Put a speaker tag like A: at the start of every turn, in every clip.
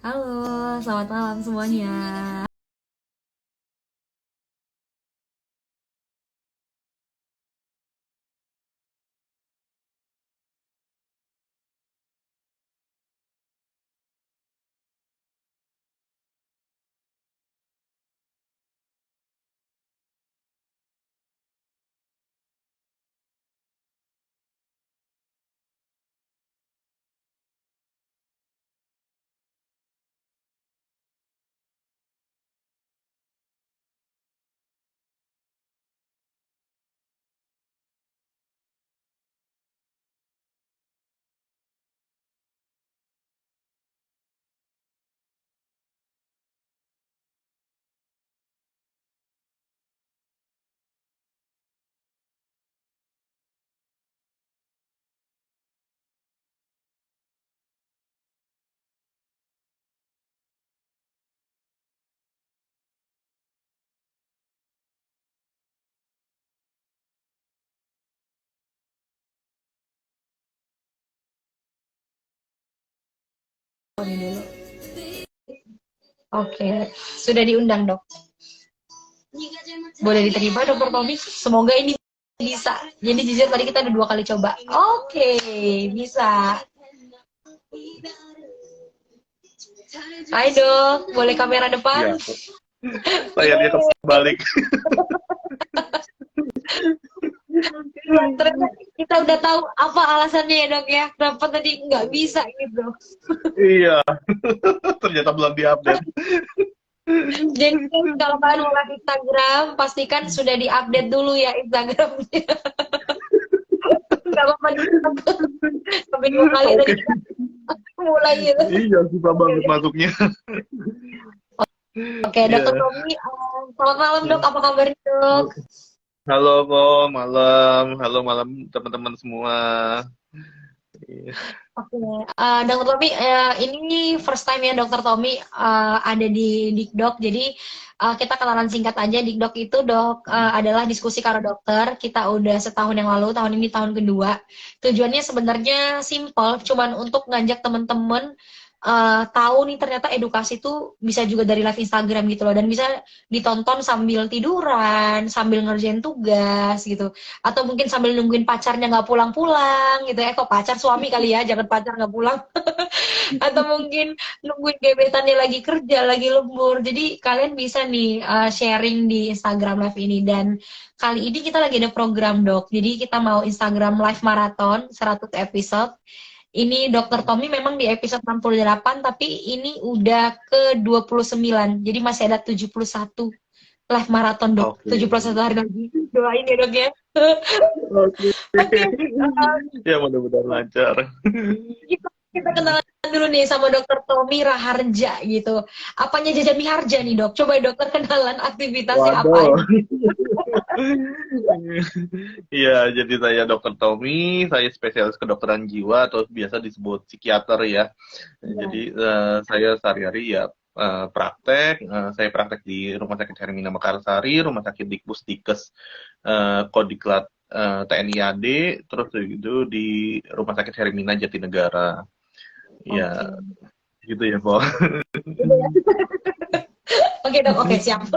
A: Halo, selamat malam semuanya. Ini dulu. Oke, sudah diundang dok. Boleh diterima dokter Tommy? Semoga ini bisa. Jadi jujur tadi kita ada 2 kali coba. Oke, bisa. Hai dok, boleh kamera depan?
B: Iya, layarnya kebalik.
A: Ternyata kita udah tahu apa alasannya ya dok ya. Kenapa tadi nggak bisa gitu.
B: Iya, ternyata belum diupdate.
A: Jadi kalau kalian mau live Instagram, pastikan sudah diupdate dulu ya Instagramnya. Nggak apa-apa sampai 2 kali tadi
B: Oke,
A: kita mulai gitu.
B: iya susah banget masuknya.
A: Oke, Dokter
B: Iya.
A: Tommy, selamat malam dok, apa kabarnya dok?
B: Halo kok, malam. Halo malam teman-teman semua. Iya.
A: Oke, Dokter Tommy, ini first time ya Dokter Tommy ada di Dikdok, jadi kita kenalan singkat aja. Dikdok itu dok adalah diskusi karo dokter. Kita udah setahun yang lalu, tahun ini tahun kedua. Tujuannya sebenarnya simple, cuman untuk ngajak temen-temen tahu nih ternyata edukasi tuh bisa juga dari live Instagram gitu loh, dan bisa ditonton sambil tiduran, sambil ngerjain tugas gitu, atau mungkin sambil nungguin pacarnya nggak pulang-pulang gitu ya. Kok pacar, suami kali ya, jangan pacar nggak pulang. Atau mungkin nungguin gebetannya lagi kerja, lagi lembur. Jadi kalian bisa nih sharing di Instagram live ini. Dan kali ini kita lagi ada program dok, jadi kita mau Instagram live marathon 100 episode. Ini Dokter Tommy memang di episode 68, tapi ini udah ke 29. Jadi masih ada 71 live marathon dok.
B: Oke.
A: 71 hari lagi. Doain ya dok ya.
B: Oke.
A: Oke,
B: Ya mudah-mudahan lancar.
A: kita kenalan dulu nih sama Dokter Tommy Raharja gitu. Apanya Jaja Miharja nih dok? Coba dokter kenalan aktivitasnya apa
B: Waduh.
A: aja.
B: Iya, jadi saya Dokter Tommy, saya spesialis kedokteran jiwa atau biasa disebut psikiater ya. Jadi saya sehari-hari ya praktek, saya praktek di Rumah Sakit Hermina Mekarsari, Rumah Sakit Dikbus Kodiklat TNI AD, terus itu di Rumah Sakit Hermina Jatinegara.
A: Oke.
B: Ya, gitu ya, Po.
A: Oke dok, oke siap.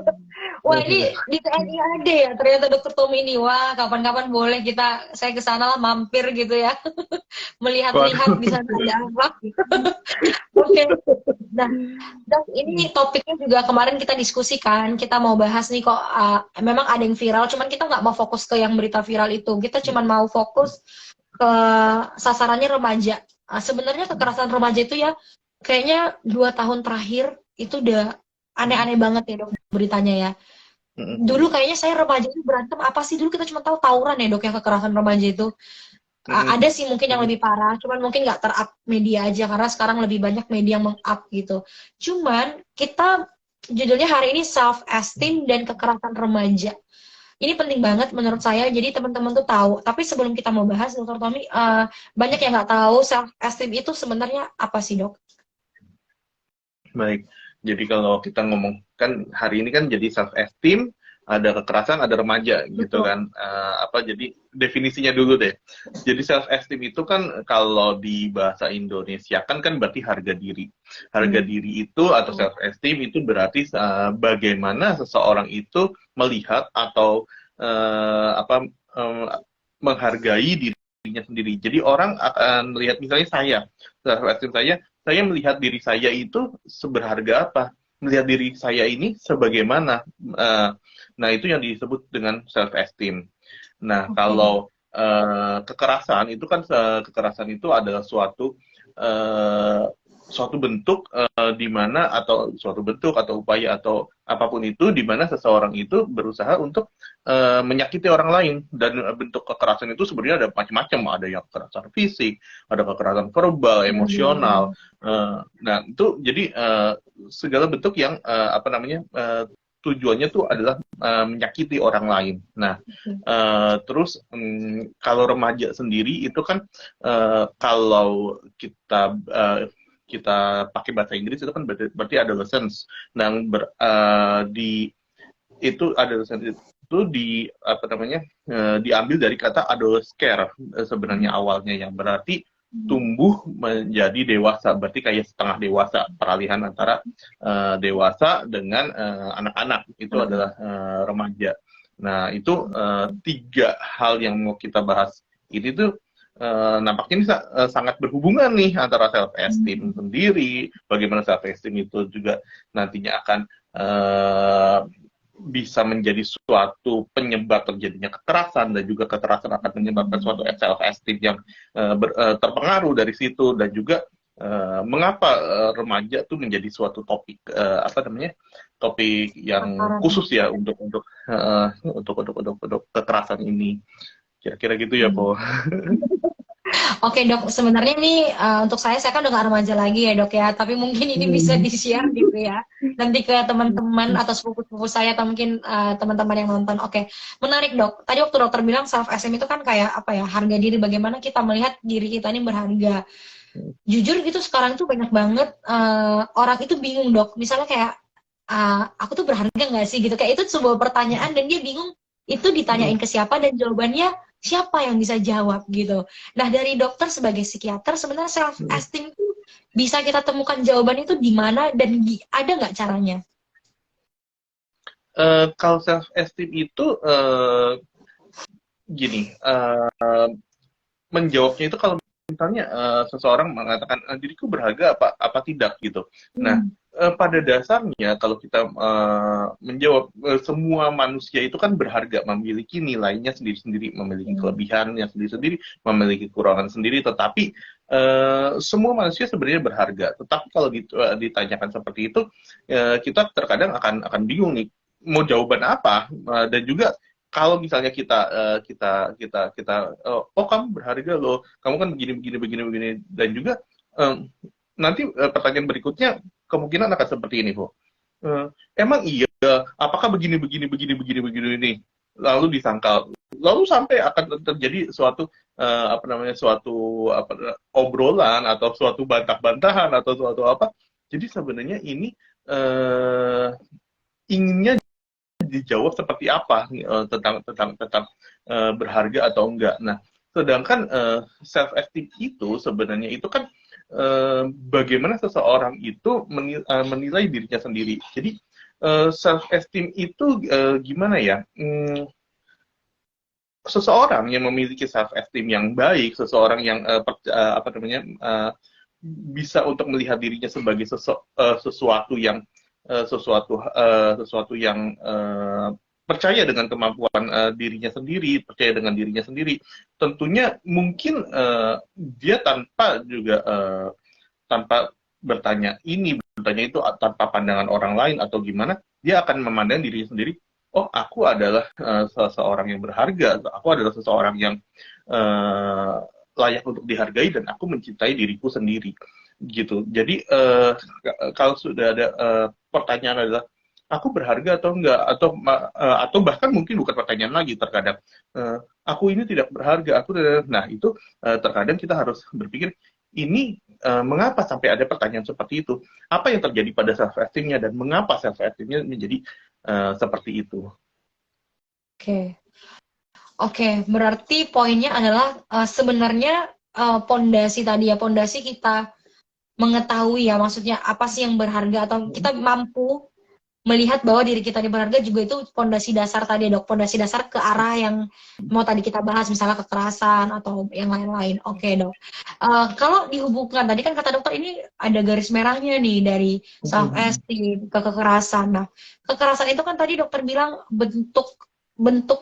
A: Wah ini di TNI ada ya ternyata Dokter Tommy ini. Wah kapan-kapan boleh saya ke sana lah mampir gitu ya. Melihat-lihat
B: Waduh.
A: di sana ada apa. Oke. Nah, dok, ini topiknya juga kemarin kita diskusikan. Kita mau bahas nih kok, memang ada yang viral, cuman kita nggak mau fokus ke yang berita viral itu. Kita cuman mau fokus ke sasarannya remaja. Sebenarnya kekerasan remaja itu ya, kayaknya 2 tahun terakhir itu udah aneh-aneh banget ya dok beritanya ya. Dulu kayaknya saya remaja itu berantem apa sih? Dulu kita cuma tahu tawuran ya dok, yang kekerasan remaja itu. Ada sih mungkin yang lebih parah, cuman mungkin nggak ter-up media aja karena sekarang lebih banyak media yang meng-up gitu. Cuman kita judulnya hari ini self esteem dan kekerasan remaja. Ini penting banget menurut saya. Jadi teman-teman tuh tahu. Tapi sebelum kita mau bahas, Dokter Tommy, banyak yang nggak tahu self esteem itu sebenarnya apa sih dok?
B: Baik. Jadi kalau kita ngomong kan hari ini kan jadi self esteem ada kekerasan, ada remaja gitu
A: Betul.
B: kan. Jadi definisinya dulu deh. Jadi self esteem itu kan kalau di bahasa Indonesia kan berarti harga diri. Harga
A: Hmm.
B: diri itu atau self esteem itu berarti bagaimana seseorang itu melihat atau menghargai dirinya sendiri. Jadi orang akan melihat misalnya self esteem saya melihat diri saya itu seberharga apa, melihat diri saya ini sebagaimana. Nah itu yang disebut dengan self esteem. Nah
A: Oke.
B: kalau kekerasan itu adalah uh, suatu bentuk di mana atau suatu bentuk atau upaya atau apapun itu di mana seseorang itu berusaha untuk menyakiti orang lain, dan bentuk kekerasan itu sebenarnya ada macam-macam, ada yang kekerasan fisik, ada kekerasan verbal, emosional.
A: Benar-benar.
B: Nah itu jadi segala bentuk yang tujuannya tuh adalah menyakiti orang lain. Nah terus kalau remaja sendiri itu kan kalau kita pakai bahasa Inggris itu kan berarti adolescence. Nah, di itu adolescence itu diambil dari kata adolescere sebenarnya awalnya, yang berarti tumbuh menjadi dewasa, berarti kayak setengah dewasa, peralihan antara dewasa dengan anak-anak itu adalah remaja. Nah itu tiga hal yang mau kita bahas ini tuh nampaknya ini sangat berhubungan nih antara self esteem sendiri, bagaimana self esteem itu juga nantinya akan uh, bisa menjadi suatu penyebab terjadinya kekerasan, dan juga kekerasan akan menyebabkan suatu self esteem yang terpengaruh dari situ, dan juga mengapa remaja tuh menjadi suatu topik topik yang
A: Pasaran.
B: khusus ya untuk kekerasan ini, kira-kira gitu ya Po.
A: Oke dok, sebenarnya nih untuk saya kan udah gak remaja lagi ya dok ya, tapi mungkin ini bisa di-share gitu ya, nanti ke teman-teman atau sepupu-sepupu saya atau mungkin teman-teman yang nonton. Oke, menarik dok. Tadi waktu dokter bilang self esteem itu kan kayak apa ya, harga diri, bagaimana kita melihat diri kita ini berharga. Jujur gitu sekarang tuh banyak banget orang itu bingung dok, misalnya kayak aku tuh berharga nggak sih gitu, kayak itu sebuah pertanyaan dan dia bingung itu ditanyain ke siapa dan jawabannya siapa yang bisa jawab gitu. Nah dari dokter sebagai psikiater sebenarnya self esteem itu bisa kita temukan jawaban itu di mana dan ada nggak caranya?
B: Kalau self esteem itu gini, menjawabnya itu kalau misalnya seseorang mengatakan diriku berharga apa tidak gitu. Nah,
A: Hmm.
B: pada dasarnya kalau kita menjawab semua manusia itu kan berharga, memiliki nilainya sendiri-sendiri, memiliki kelebihannya sendiri-sendiri, memiliki kekurangan sendiri, tetapi semua manusia sebenarnya berharga. Tetapi kalau ditanyakan seperti itu, kita terkadang akan bingung nih mau jawaban apa. Dan juga kalau misalnya oh kamu berharga loh, kamu kan begini begini begini begini, dan juga nanti pertanyaan berikutnya kemungkinan akan seperti ini, Bu. Emang iya, apakah begini begini begini begini begini ini, lalu disangkal, lalu sampai akan terjadi suatu obrolan atau suatu bantah-bantahan atau suatu apa. Jadi sebenarnya ini inginnya dijawab seperti apa tentang berharga atau enggak. Nah, sedangkan self esteem itu sebenarnya itu kan bagaimana seseorang itu menilai dirinya sendiri. Jadi self esteem itu gimana ya? Seseorang yang memiliki self esteem yang baik, seseorang yang bisa untuk melihat dirinya sebagai sesuatu yang sesuatu yang percaya dengan kemampuan dirinya sendiri, percaya dengan dirinya sendiri. Tentunya mungkin dia tanpa bertanya itu, tanpa pandangan orang lain atau gimana, dia akan memandang dirinya sendiri. Oh, aku adalah seseorang yang berharga, aku adalah seseorang yang layak untuk dihargai, dan aku mencintai diriku sendiri gitu. Jadi kalau sudah ada pertanyaan adalah aku berharga atau enggak, atau bahkan mungkin bukan pertanyaan lagi terkadang, aku ini tidak berharga, nah itu terkadang kita harus berpikir ini mengapa sampai ada pertanyaan seperti itu, apa yang terjadi pada self esteemnya, dan mengapa self esteemnya menjadi seperti itu.
A: Oke. Oke, berarti poinnya adalah sebenarnya pondasi tadi ya, pondasi kita mengetahui ya, maksudnya apa sih yang berharga atau kita mampu melihat bahwa diri kita ini berharga juga itu pondasi dasar tadi ya, Dok, pondasi dasar ke arah yang mau tadi kita bahas misalnya kekerasan atau yang lain-lain. Oke, Dok. Kalau dihubungkan tadi kan kata dokter ini ada garis merahnya nih dari self esteem ke kekerasan. Nah, kekerasan itu kan tadi dokter bilang bentuk bentuk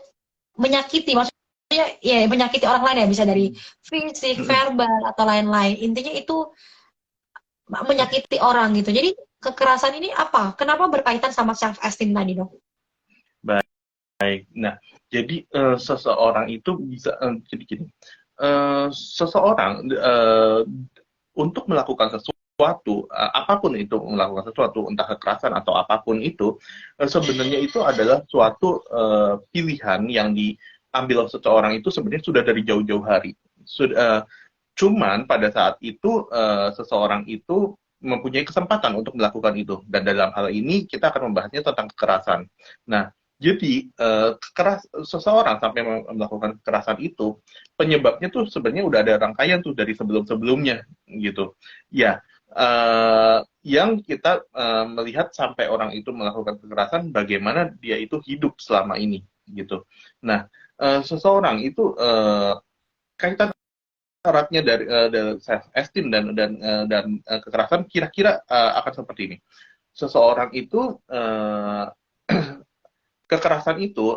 A: menyakiti, maksudnya ya menyakiti orang lain ya, bisa dari fisik, verbal atau lain-lain. Intinya itu menyakiti orang gitu. Jadi kekerasan ini apa? Kenapa berkaitan sama self esteem tadi, Dok?
B: Baik. Nah, jadi seseorang itu bisa jadi gini. Seseorang untuk melakukan sesuatu, apapun itu melakukan sesuatu, entah kekerasan atau apapun itu, sebenarnya itu adalah suatu pilihan yang diambil oleh seseorang itu sebenarnya sudah dari jauh-jauh hari. Cuman pada saat itu seseorang itu mempunyai kesempatan untuk melakukan itu, dan dalam hal ini kita akan membahasnya tentang kekerasan. Nah, jadi seseorang sampai melakukan kekerasan itu penyebabnya tuh sebenarnya udah ada rangkaian tuh dari sebelum-sebelumnya gitu. Ya, yang kita melihat sampai orang itu melakukan kekerasan, bagaimana dia itu hidup selama ini gitu. Nah, seseorang itu kaitan eratnya dari self esteem dan kekerasan kira-kira akan seperti ini. Seseorang itu kekerasan itu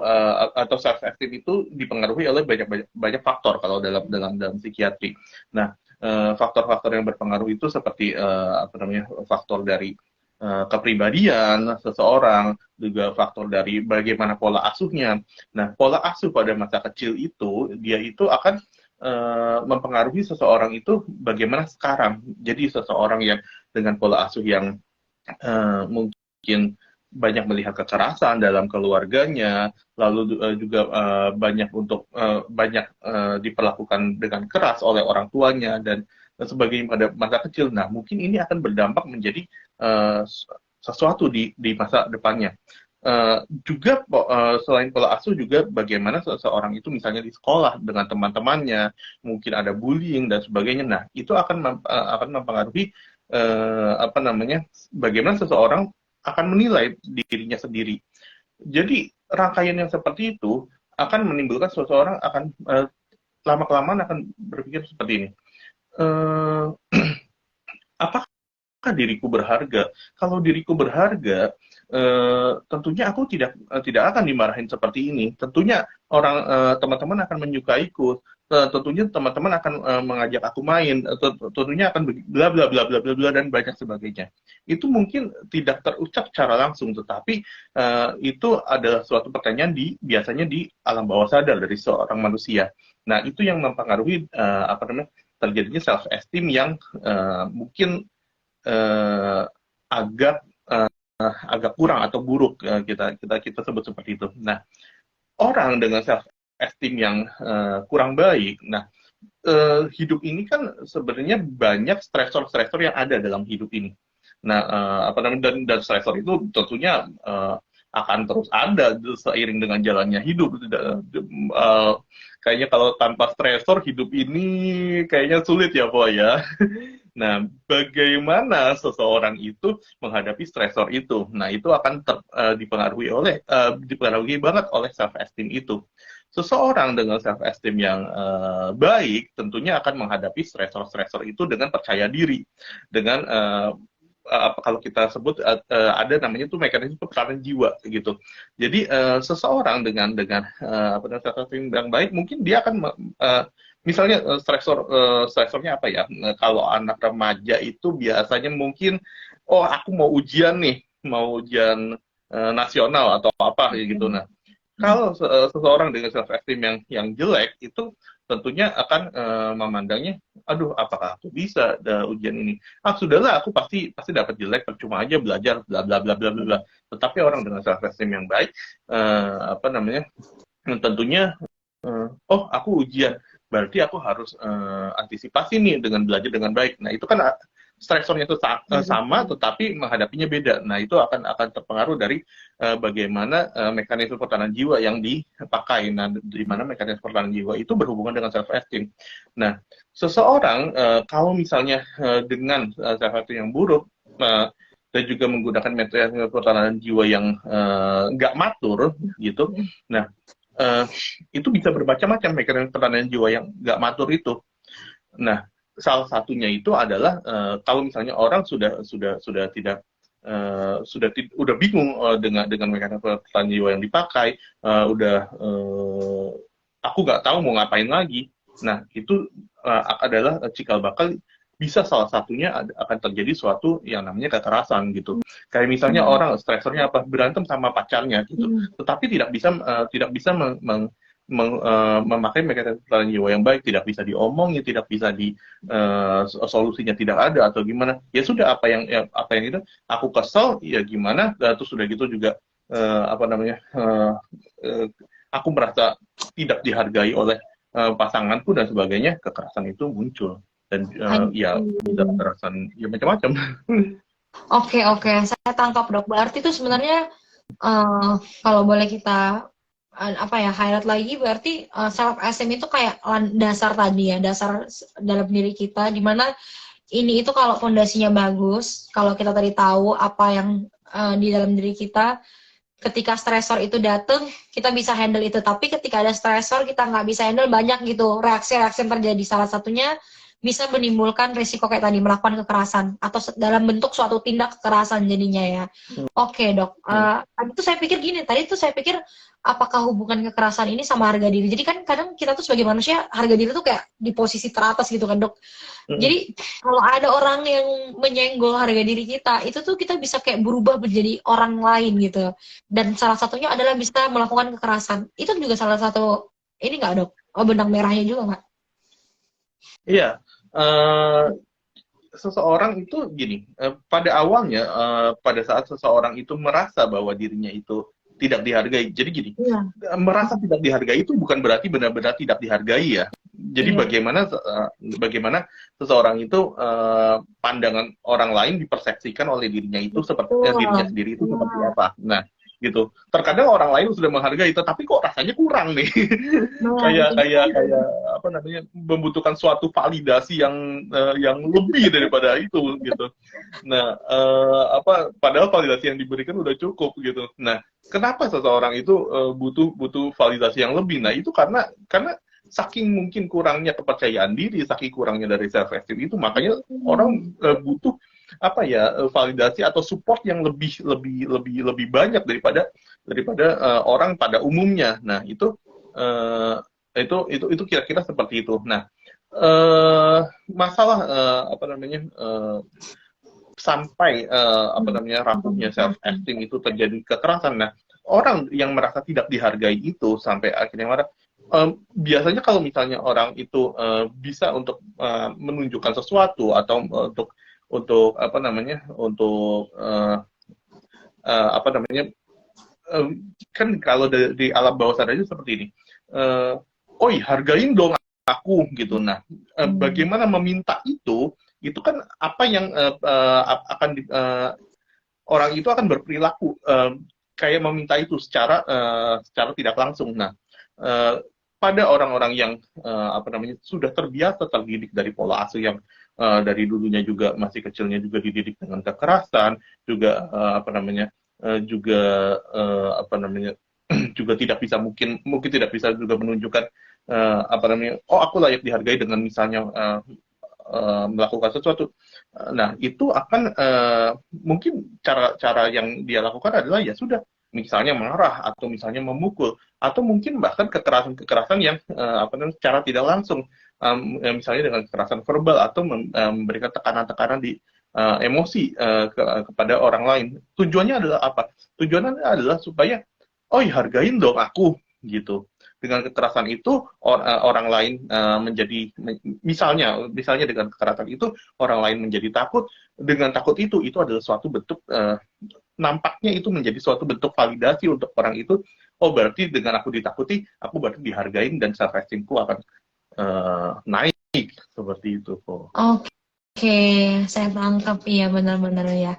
B: atau self esteem itu dipengaruhi oleh banyak faktor kalau dalam psikiatri. Nah, faktor-faktor yang berpengaruh itu seperti faktor dari kepribadian seseorang, juga faktor dari bagaimana pola asuhnya. Nah, pola asuh pada masa kecil itu dia itu akan mempengaruhi seseorang itu bagaimana sekarang. Jadi seseorang yang dengan pola asuh yang mungkin banyak melihat kekerasan dalam keluarganya, lalu juga banyak diperlakukan dengan keras oleh orang tuanya dan sebagainya pada masa kecil. Nah, mungkin ini akan berdampak menjadi sesuatu di masa depannya. Juga selain pola asuh juga bagaimana seseorang itu misalnya di sekolah dengan teman-temannya, mungkin ada bullying dan sebagainya. Nah, itu akan mempengaruhi bagaimana seseorang akan menilai dirinya sendiri. Jadi rangkaian yang seperti itu akan menimbulkan seseorang akan lama-kelamaan akan berpikir seperti ini. Apakah diriku berharga? Kalau diriku berharga, tentunya aku tidak akan dimarahin seperti ini. Tentunya teman-teman akan menyukaiku. Tentunya teman-teman akan mengajak aku main. Tentunya akan bla bla bla bla bla bla dan banyak sebagainya. Itu mungkin tidak terucap secara langsung, tetapi itu adalah suatu pertanyaan biasanya di alam bawah sadar dari seorang manusia. Nah, itu yang mempengaruhi terjadinya self esteem yang mungkin agak kurang atau buruk, kita sebut seperti itu. Nah, orang dengan self esteem yang kurang baik, nah hidup ini kan sebenarnya banyak stresor-stresor yang ada dalam hidup ini. Nah, dan stresor itu tentunya akan terus ada seiring dengan jalannya hidup. Kayaknya kalau tanpa stresor hidup ini kayaknya sulit ya, Boy ya. Nah, bagaimana seseorang itu menghadapi stresor itu? Nah, itu akan dipengaruhi banget oleh self esteem itu. Seseorang dengan self esteem yang baik tentunya akan menghadapi stresor-stresor itu dengan percaya diri, dengan kalau kita sebut ada namanya tuh mekanisme pertahanan jiwa gitu. Jadi seseorang dengan self esteem yang baik mungkin dia akan misalnya stresornya apa ya? Kalau anak remaja itu biasanya mungkin, oh aku mau ujian nih, mau ujian nasional atau apa gitu. Nah, kalau seseorang dengan self esteem yang jelek itu tentunya akan memandangnya, aduh apakah aku bisa ujian ini? Sudahlah, aku pasti dapat jelek, percuma aja belajar bla bla bla bla bla. Tetapi orang dengan self esteem yang baik tentunya oh aku ujian, berarti aku harus antisipasi nih dengan belajar dengan baik. Nah, itu kan stresornya itu sama, tetapi menghadapinya beda. Nah, itu akan terpengaruh dari bagaimana mekanisme pertahanan jiwa yang dipakai. Nah, di mana mekanisme pertahanan jiwa itu berhubungan dengan self esteem. Nah, seseorang kalau misalnya dengan self esteem yang buruk dan juga menggunakan mekanisme pertahanan jiwa yang nggak matur gitu. Nah, itu bisa bermacam-macam mekanisme pertahanan jiwa yang nggak matur itu. Nah, salah satunya itu adalah kalau misalnya orang udah bingung dengan mekanisme pertahanan jiwa yang dipakai, aku nggak tahu mau ngapain lagi. Nah, itu adalah cikal bakal bisa salah satunya akan terjadi suatu yang namanya kekerasan gitu. Kayak misalnya orang stresornya apa, berantem sama pacarnya gitu, tetapi tidak bisa memakai mekanisme pertahanan jiwa yang baik, tidak bisa diomongin, tidak bisa solusinya tidak ada atau gimana. Ya sudah, apa yang itu aku kesel ya gimana, terus sudah gitu juga aku merasa tidak dihargai oleh pasanganku dan sebagainya, kekerasan itu muncul. Dan ya bisa kekerasan ya macam-macam.
A: Oke, saya tangkap dok. Berarti itu sebenarnya kalau boleh kita highlight lagi, berarti self esteem itu kayak dasar tadi ya, dasar dalam diri kita, dimana ini itu kalau fondasinya bagus, kalau kita tadi tahu apa yang di dalam diri kita, ketika stresor itu datang, kita bisa handle itu. Tapi ketika ada stresor, kita nggak bisa handle, banyak gitu reaksi-reaksi yang terjadi. Salah satunya bisa menimbulkan risiko kayak tadi, melakukan kekerasan atau dalam bentuk suatu tindak kekerasan jadinya ya. Oke dok, itu saya pikir gini, tadi tuh saya pikir apakah hubungan kekerasan ini sama harga diri. Jadi kan kadang kita tuh sebagai manusia, harga diri tuh kayak di posisi teratas gitu kan dok. Jadi kalau ada orang yang menyenggol harga diri kita, itu tuh kita bisa kayak berubah menjadi orang lain gitu. Dan salah satunya adalah bisa melakukan kekerasan. Itu juga salah satu, ini nggak dok? Oh, benang merahnya juga nggak?
B: Iya, seseorang itu gini, pada awalnya, pada saat seseorang itu merasa bahwa dirinya itu tidak dihargai, jadi gini, merasa tidak dihargai itu bukan berarti benar-benar tidak dihargai ya. Jadi bagaimana seseorang itu pandangan orang lain dipersepsikan oleh dirinya itu seperti dirinya sendiri itu seperti apa. Nah, gitu. Terkadang orang lain sudah menghargai, tetapi kok rasanya kurang nih. kayak apa namanya, membutuhkan suatu validasi yang lebih daripada itu gitu. Nah, padahal validasi yang diberikan udah cukup gitu. Nah, kenapa seseorang itu butuh validasi yang lebih? Nah, itu karena saking mungkin kurangnya kepercayaan diri, saking kurangnya dari self esteem itu, makanya orang butuh validasi atau support yang lebih banyak daripada orang pada umumnya. Nah, itu kira-kira seperti itu. Nah, masalah sampai rapuhnya self esteem itu terjadi kekerasan. Nah, orang yang merasa tidak dihargai itu sampai akhirnya marah. Biasanya kalau misalnya orang itu bisa untuk menunjukkan sesuatu atau kan kalau di alam bawah sadar aja seperti ini. Oi, hargain dong aku gitu. Nah, bagaimana meminta itu kan apa yang orang itu akan berperilaku kayak meminta itu secara tidak langsung. Nah, pada orang-orang yang sudah terbiasa terdidik dari pola asuh yang dari dulunya juga masih kecilnya juga dididik dengan kekerasan, juga juga tidak bisa mungkin tidak bisa juga menunjukkan oh aku layak dihargai dengan misalnya melakukan sesuatu. Nah, itu akan mungkin cara yang dia lakukan adalah ya sudah, misalnya marah atau misalnya memukul, atau mungkin bahkan kekerasan yang secara tidak langsung, misalnya dengan kekerasan verbal atau memberikan tekanan-tekanan di emosi kepada orang lain. Tujuannya adalah apa? Tujuannya adalah supaya hargain dong aku gitu. Dengan kekerasan itu orang lain menjadi misalnya dengan kekerasan itu orang lain menjadi takut. Dengan takut itu adalah suatu bentuk nampaknya itu menjadi suatu bentuk validasi untuk orang itu. Oh, berarti dengan aku ditakuti, aku berarti dihargain dan self esteemku akan naik seperti itu kok.
A: Oke, Oke, saya tangkap. Iya, benar-benar ya.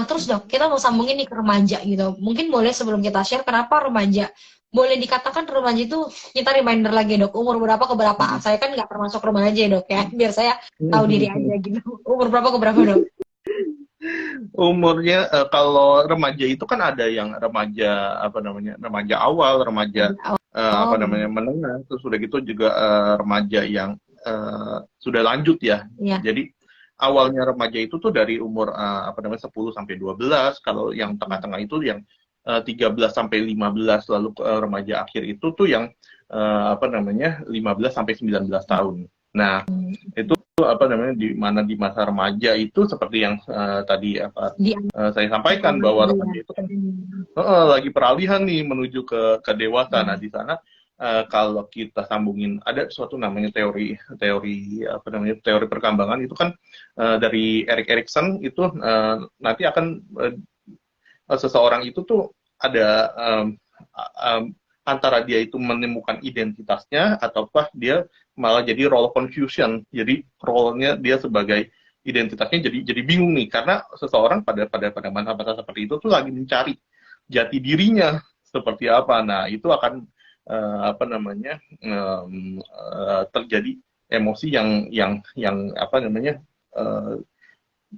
A: Terus dok, kita mau sambungin nih ke remaja gitu. Mungkin boleh sebelum kita share kenapa remaja? Boleh dikatakan remaja itu kita reminder lagi dok, umur berapa ke berapa? Saya kan nggak termasuk remaja dok ya, biar saya tahu diri aja gitu. Umur berapa ke berapa dok?
B: Umurnya kalau remaja itu kan ada yang remaja apa namanya remaja awal, remaja apa
A: Oh,
B: namanya menengah, terus udah gitu juga remaja yang sudah lanjut ya.
A: iya.
B: Jadi awalnya remaja itu tuh dari umur apa namanya 10 sampai 12, kalau yang tengah-tengah itu yang 13 sampai 15, lalu remaja akhir itu tuh yang apa namanya 15 sampai 19 tahun. Nah, itu apa namanya di mana di masa remaja itu seperti yang tadi apa
A: Di
B: saya sampaikan
A: antara
B: bahwa
A: itu ya.
B: remaja itu kan lagi peralihan nih menuju ke dewasa. Nah, di sana kalau kita sambungin ada suatu namanya teori teori apa namanya teori perkembangan itu kan dari Erik Erikson itu nanti akan seseorang itu tuh ada um, antara dia itu menemukan identitasnya ataukah dia malah jadi role confusion. Jadi role-nya dia sebagai identitasnya jadi bingung nih karena seseorang pada masa-masa seperti itu tuh lagi mencari jati dirinya seperti apa. Nah, itu akan apa namanya terjadi emosi yang apa namanya uh,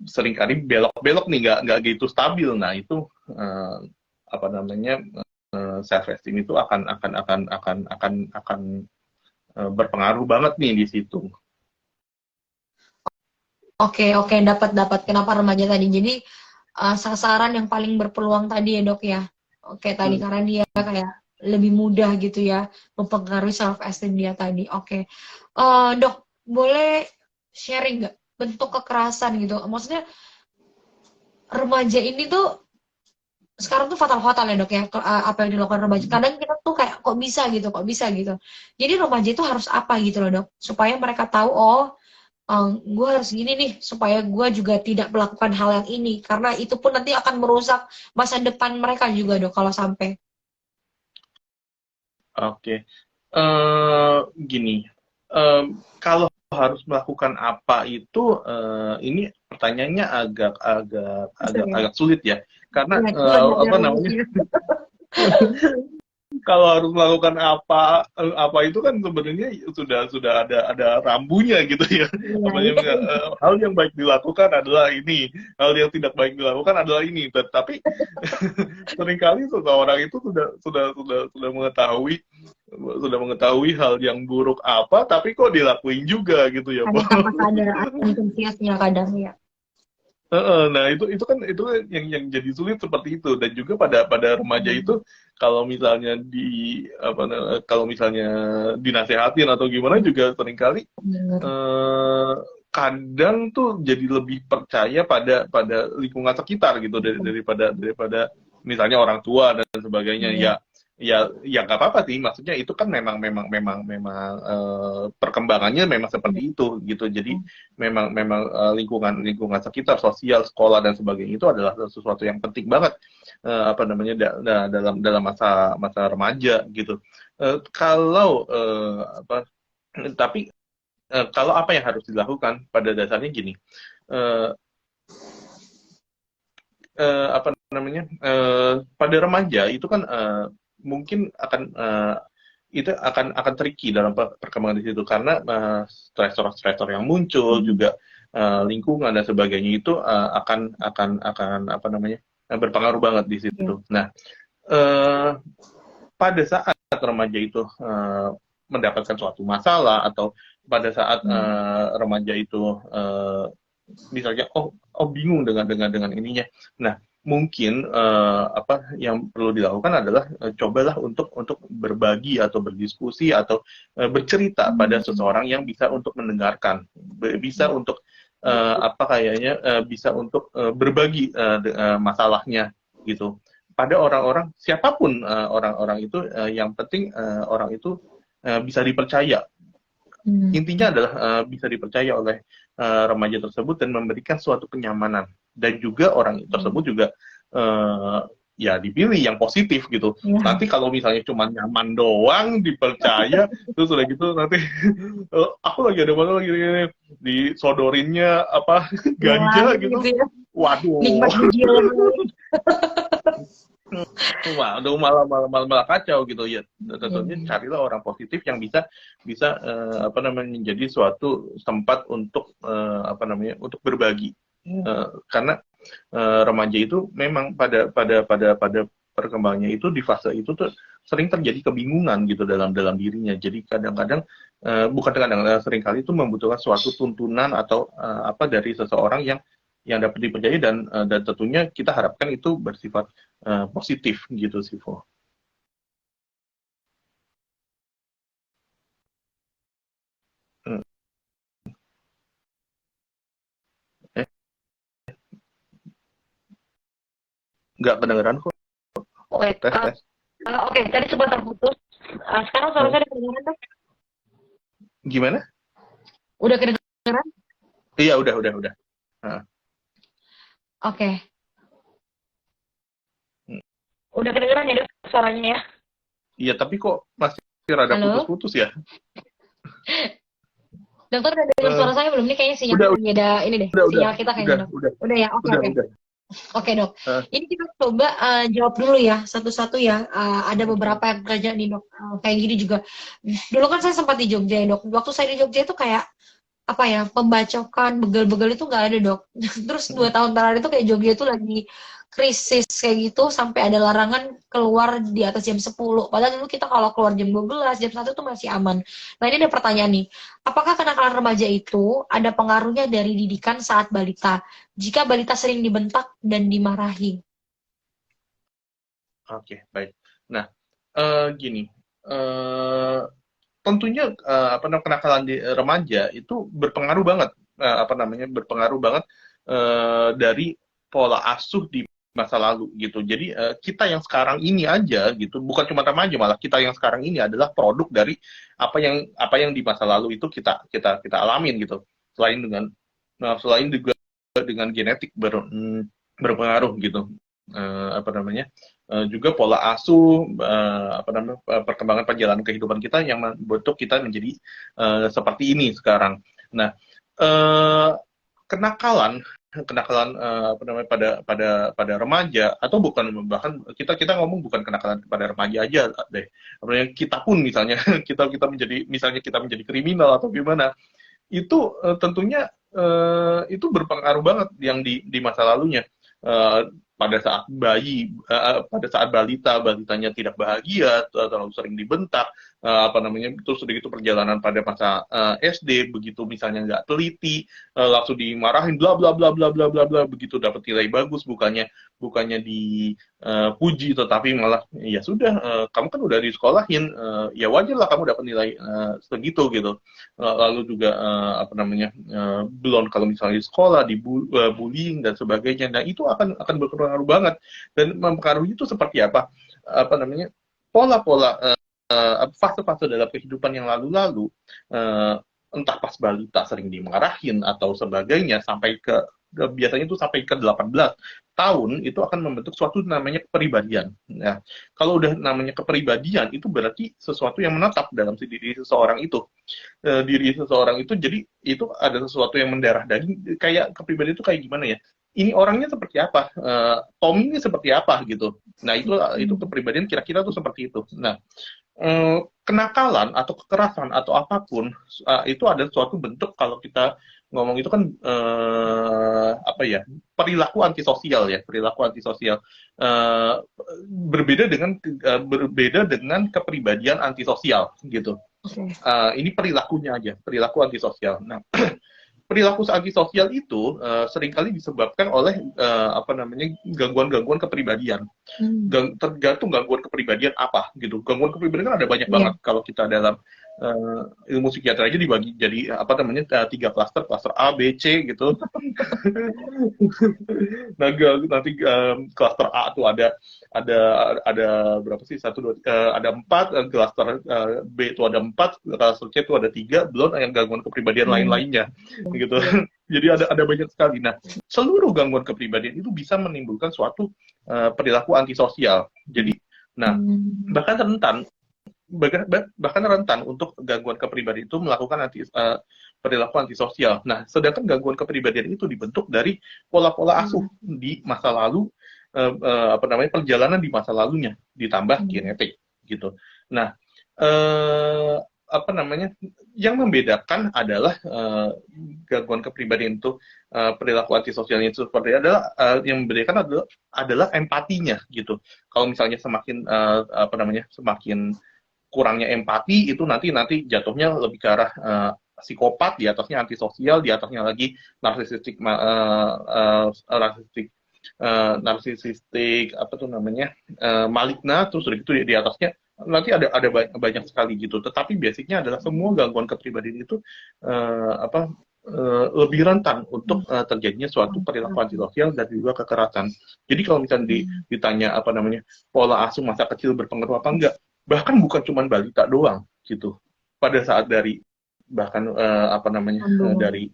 B: seringkali belok-belok nih nggak gitu stabil. Nah, itu apa namanya self esteem itu akan berpengaruh banget nih di situ.
A: Oke, oke, dapat dapat. Kenapa remaja tadi? Jadi sasaran yang paling berpeluang tadi ya dok ya. Oke tadi
B: Hmm.
A: karena dia kayak lebih mudah gitu ya mempengaruhi self esteem dia tadi. Oke, dok boleh sharing nggak bentuk kekerasan gitu? Maksudnya remaja ini tuh sekarang tuh fatal-fatal ya dok ya apa yang dilakukan remaja. Kadang kita tuh kayak kok bisa gitu. Jadi remaja itu harus apa gitu loh dok supaya mereka tahu oh gue harus gini nih supaya gue juga tidak melakukan hal yang ini karena itu pun nanti akan merusak masa depan mereka juga dok kalau sampai.
B: Oke, gini, kalau harus melakukan apa itu, ini pertanyaannya agak agak
A: Bisa
B: agak
A: ya?
B: agak sulit ya, karena
A: Iya, Tuhan ada
B: apa namanya
A: rumusnya.
B: kalau harus melakukan apa itu kan sebenarnya sudah ada rambunya gitu ya.
A: Iya,
B: Apa yang
A: iya.
B: hal yang baik dilakukan adalah ini, hal yang tidak baik dilakukan adalah ini. Tetapi seringkali seseorang itu sudah mengetahui hal yang buruk apa, tapi kok dilakuin juga gitu ya,
A: Ada
B: Bo.
A: tanpa sadar antusiasnya kadang ya.
B: Nah itu kan yang jadi sulit seperti itu, dan juga pada remaja
A: Hmm,
B: itu kalau misalnya kalau misalnya dinasehatin atau gimana juga seringkali
A: bener.
B: eh, kadang tuh jadi lebih percaya pada lingkungan sekitar gitu daripada misalnya orang tua dan sebagainya.
A: Iya.
B: Ya nggak apa-apa sih, maksudnya itu kan memang perkembangannya memang seperti itu gitu. Jadi memang lingkungan lingkungan sekitar, sosial, sekolah dan sebagainya itu adalah sesuatu yang penting banget apa namanya dalam dalam masa masa remaja gitu. Kalau apa tapi kalau apa yang harus dilakukan pada dasarnya gini, eh, apa namanya pada remaja itu kan mungkin itu akan tricky dalam perkembangan di situ karena stresor-stresor yang muncul
A: Hmm,
B: juga lingkungan dan sebagainya itu akan apa namanya berpengaruh banget di
A: iya.
B: situ. Nah, eh, pada saat remaja itu mendapatkan suatu masalah atau pada saat
A: Hmm,
B: remaja itu misalnya bingung dengan ininya. Nah, mungkin apa yang perlu dilakukan adalah cobalah untuk berbagi atau berdiskusi atau bercerita pada
A: hmm,
B: seseorang yang bisa untuk mendengarkan, bisa untuk apa kayaknya bisa untuk berbagi masalahnya gitu pada orang-orang siapapun orang-orang itu yang penting orang itu bisa dipercaya.
A: hmm,
B: Intinya adalah bisa dipercaya oleh remaja tersebut dan memberikan suatu kenyamanan, dan juga orang tersebut juga uh, ya dipilih yang positif gitu.
A: Iya.
B: Nanti kalau misalnya cuma nyaman doang dipercaya, terus udah gitu nanti aku lagi ada masalah gini, disodorinnya apa ganja
A: Bilangin
B: gitu.
A: gitu ya.
B: Waduh.
A: Nikmat gila.
B: Waduh, malah kacau gitu ya. Tentunya carilah orang positif yang bisa bisa apa namanya menjadi suatu tempat untuk apa namanya untuk berbagi. Karena remaja itu memang pada perkembangannya itu di fase itu tuh sering terjadi kebingungan gitu dalam dirinya. Jadi kadang-kadang bukan kadang-kadang seringkali itu membutuhkan suatu tuntunan atau apa dari seseorang yang dapat dipercaya dan tentunya kita harapkan itu bersifat positif gitu sih, Vo. Hmm. Eh, nggak kedengeran kok.
A: Oke,
B: Tes, tes.
A: oke, tadi sempat terputus. Sekarang suara saya kedengeran tuh?
B: Gimana?
A: Udah kedengeran?
B: Iya, udah. Nah,
A: Oke.
B: hmm.
A: Udah kedengeran ya, Dok, suaranya ya?
B: Iya, tapi kok masih rada
A: Halo?
B: putus-putus ya?
A: Dokter udah dengar suara
B: Eh,
A: saya belum? Ini kayaknya sinyal
B: udah,
A: beda ini deh.
B: udah,
A: Sinyal kita kayaknya, Dok. Udah ya? Oke, oke.
B: udah.
A: Oke, Dok.
B: Eh,
A: Ini kita coba jawab dulu ya, satu-satu ya. Ada beberapa yang kerja nih, Dok. Kayak gini juga. Dulu kan saya sempat di Jogja ya, Dok. Waktu saya di Jogja itu kayak apa ya, pembacokan, begal-begal itu nggak ada, Dok. Terus 2 tahun terakhir itu kayak Jogja itu lagi krisis kayak gitu, sampai ada larangan keluar di atas jam 10. Padahal dulu kita kalau keluar jam 12, jam 1 itu masih aman. Nah, ini ada pertanyaan nih. Apakah kenakalan remaja itu ada pengaruhnya dari didikan saat balita? Jika balita sering dibentak dan dimarahi.
B: Oke, baik. Nah, gini, tentunya apa namanya kenakalan di remaja itu berpengaruh banget apa namanya berpengaruh banget dari pola asuh di masa lalu gitu. Jadi kita yang sekarang ini aja gitu, bukan cuma remaja, malah kita yang sekarang ini adalah produk dari apa yang di masa lalu itu kita alamin gitu. Selain juga dengan genetik berpengaruh gitu. Apa namanya? Juga pola asuh, apa namanya perkembangan perjalanan kehidupan kita yang membentuk kita menjadi seperti ini sekarang. Nah, uh, kenakalan apa namanya pada remaja atau bukan bahkan kita ngomong bukan kenakalan pada remaja aja deh. Apalagi kita pun misalnya kita menjadi kriminal atau gimana itu tentunya itu berpengaruh banget yang di masa lalunya. Pada saat pada saat balitanya tidak bahagia, terlalu sering dibentak, apa namanya, terus begitu perjalanan pada masa SD, begitu misalnya nggak teliti, langsung dimarahin, bla bla bla bla bla bla bla, begitu dapat nilai bagus, bukannya dipuji, tetapi malah ya sudah, kamu kan udah disekolahin, ya wajar lah kamu dapat nilai segitu gitu. Lalu juga apa namanya belum kalau misalnya di sekolah bullying dan sebagainya, nah itu akan berpengaruh banget dan mempengaruhi itu seperti apa namanya pola-pola fase-fase dalam kehidupan yang lalu-lalu, entah pas balita sering dimarahin atau sebagainya sampai biasanya itu sampai ke 18 tahun itu akan membentuk suatu namanya kepribadian. Nah, kalau udah namanya kepribadian itu berarti sesuatu yang menetap dalam diri seseorang itu. Diri seseorang itu jadi itu ada sesuatu yang mendarah daging, kayak kepribadian itu kayak gimana ya? Ini orangnya seperti apa? Tommy ini seperti apa gitu. Nah, itu kepribadian kira-kira tuh seperti itu. Nah, kenakalan atau kekerasan atau apapun itu ada suatu bentuk kalau kita ngomong itu kan apa ya perilaku antisosial ya berbeda dengan kepribadian antisosial gitu. Ini perilakunya aja perilaku antisosial. Nah perilaku antisosial itu seringkali disebabkan oleh apa namanya gangguan-gangguan kepribadian. Tergantung gangguan kepribadian apa gitu. Gangguan kepribadian kan ada banyak banget kalau kita dalam ilmu psikiater aja dibagi jadi apa namanya 3 klaster, klaster A, B, C gitu. Nah, nanti klaster A tuh ada ada berapa sih? Satu, dua, ada 4, klaster B itu ada 4, klaster C itu ada 3, belum yang gangguan kepribadian lain-lainnya, gitu. Jadi ada banyak sekali. Nah, seluruh gangguan kepribadian itu bisa menimbulkan suatu perilaku antisosial. Jadi, nah bahkan rentan untuk gangguan kepribadian itu melakukan perilaku antisosial. Nah, sedangkan gangguan kepribadian itu dibentuk dari pola-pola asuh di masa lalu, apa namanya, perjalanan di masa lalunya, ditambah genetik gitu. Nah, apa namanya, yang membedakan adalah gangguan kepribadian itu, perilaku antisosialnya itu seperti adalah yang membedakan adalah empatinya gitu. Kalau misalnya semakin apa namanya, semakin kurangnya empati itu nanti jatuhnya lebih ke arah psikopat, di atasnya antisosial, di atasnya lagi narsisistik, narsisistik apa tuh namanya, maligna, terus udah gitu di atasnya nanti ada banyak sekali gitu. Tetapi basicnya adalah semua gangguan kepribadian itu apa lebih rentan untuk terjadinya suatu perilaku antisosial dan juga kekerasan. Jadi kalau misalnya ditanya apa namanya, pola asuh masa kecil berpengaruh apa enggak, bahkan bukan cuma balita doang gitu. Pada saat dari bahkan apa namanya, dari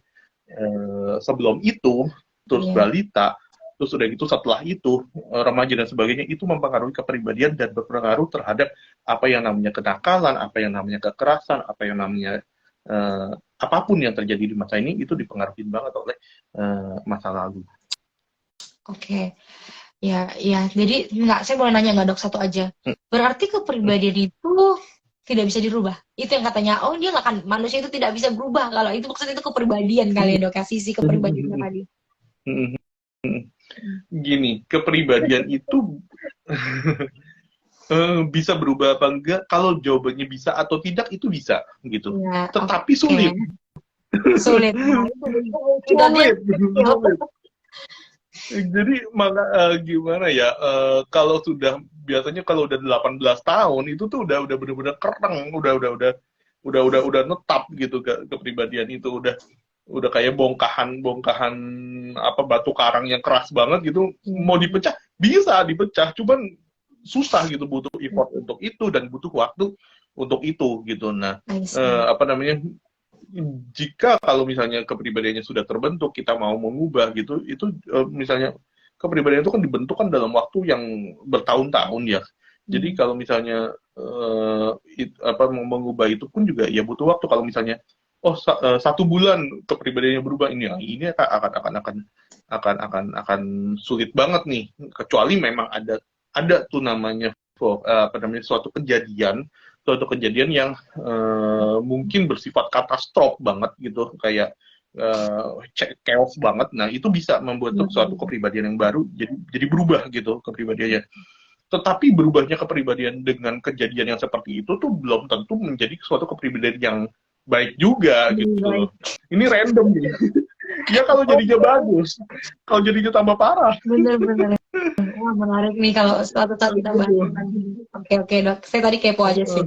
B: sebelum itu, terus balita, terus udah gitu setelah itu remaja dan sebagainya, itu mempengaruhi kepribadian dan berpengaruh terhadap apa yang namanya kenakalan, apa yang namanya kekerasan, apa yang namanya apapun yang terjadi di masa ini, itu dipengaruhi banget oleh masa lalu.
A: Oke. Ya, ya. Jadi saya boleh nanya nggak, Dok, satu aja. Berarti kepribadian itu tidak bisa dirubah. Itu yang katanya, dia nggak akan, manusia itu tidak bisa berubah. Kalau itu maksudnya itu kepribadian kali ya, Dok, ya, sisi kepribadian tadi.
B: Gini, kepribadian itu bisa berubah apa enggak? Kalau jawabannya bisa atau tidak, itu bisa gitu. Ya, tetapi sulit.
A: Sulit.
B: Sulit. Jadi gimana ya, kalau sudah biasanya kalau udah 18 tahun itu tuh udah benar-benar kereng, udah netap gitu kepribadian itu, udah kayak bongkahan apa batu karang yang keras banget gitu. Mau dipecah bisa dipecah, cuman susah gitu, butuh effort untuk itu dan butuh waktu untuk itu gitu. Nah, apa namanya, jika kalau misalnya kepribadiannya sudah terbentuk, kita mau mengubah gitu, itu misalnya kepribadian itu kan dibentuk kan dalam waktu yang bertahun-tahun ya. Jadi kalau misalnya apa mau mengubah itu pun juga ya butuh waktu. Kalau misalnya 1 bulan kepribadiannya berubah, ini akan sulit banget nih, kecuali memang ada tuh namanya apa namanya, suatu kejadian yang mungkin bersifat katastrof banget gitu, kayak chaos banget. Nah, itu bisa membuat suatu kepribadian yang baru jadi berubah gitu kepribadiannya. Tetapi berubahnya kepribadian dengan kejadian yang seperti itu tuh belum tentu menjadi suatu kepribadian yang baik juga gitu. Ini random nih. Ya kalau jadinya bagus, kalau jadinya tambah parah.
A: Bener-bener. Wah, menarik nih kalau suatu saat kita bahas. Oke, Dok. Saya tadi kepo aja sih.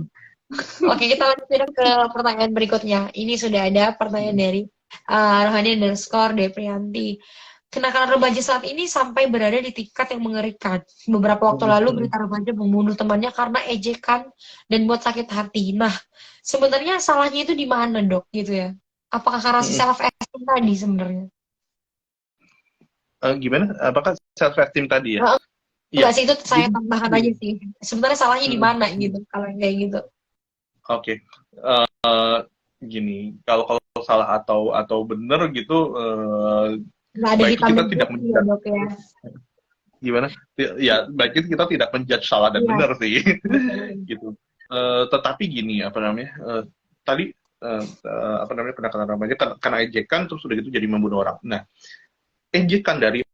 A: Oke, kita lanjut ke pertanyaan berikutnya. Ini sudah ada pertanyaan dari Rohani_Deprianti. Kenakalan remaja saat ini sampai berada di tingkat yang mengerikan. Beberapa waktu lalu berita remaja membunuh temannya karena ejekan dan buat sakit hati. Nah, sebenarnya salahnya itu di mana, Dok? Gitu ya? Apakah karena si self-esteem tadi sebenarnya?
B: Gimana? Apakah self-esteem tadi ya?
A: Enggak sih, itu saya tambahkan aja sih. Sebenarnya salahnya di mana gitu, kalau kayak gitu.
B: Oke. Gini, kalau salah atau benar gitu, baik kita tidak menjudge. Ya. Gimana? Ya, baik kita tidak menjudge salah dan benar sih. Gitu. Tetapi gini, apa namanya? Tadi apa namanya, kenakalan remaja karena ejekan terus udah gitu jadi membunuh orang. Nah, ejekan dari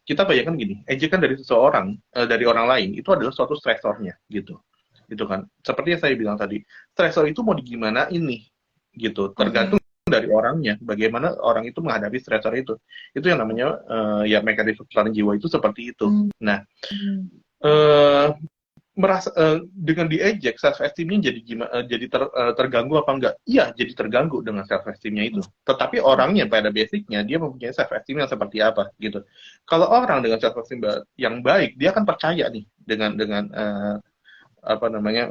B: kita bayangkan gini, ejekan dari seseorang, dari orang lain itu adalah suatu stresornya gitu kan. Seperti yang saya bilang tadi, stresor itu mau digimana ini gitu, tergantung dari orangnya, bagaimana orang itu menghadapi stresor itu yang namanya ya mekanisme kesalahan jiwa itu seperti itu. Nah, merasa dengan diejek self esteemnya jadi gimana, jadi terganggu apa enggak? Iya, jadi terganggu dengan self esteemnya itu. Tetapi orangnya pada basicnya dia mempunyai self esteem yang seperti apa gitu. Kalau orang dengan self esteem yang baik, dia akan percaya nih dengan apa namanya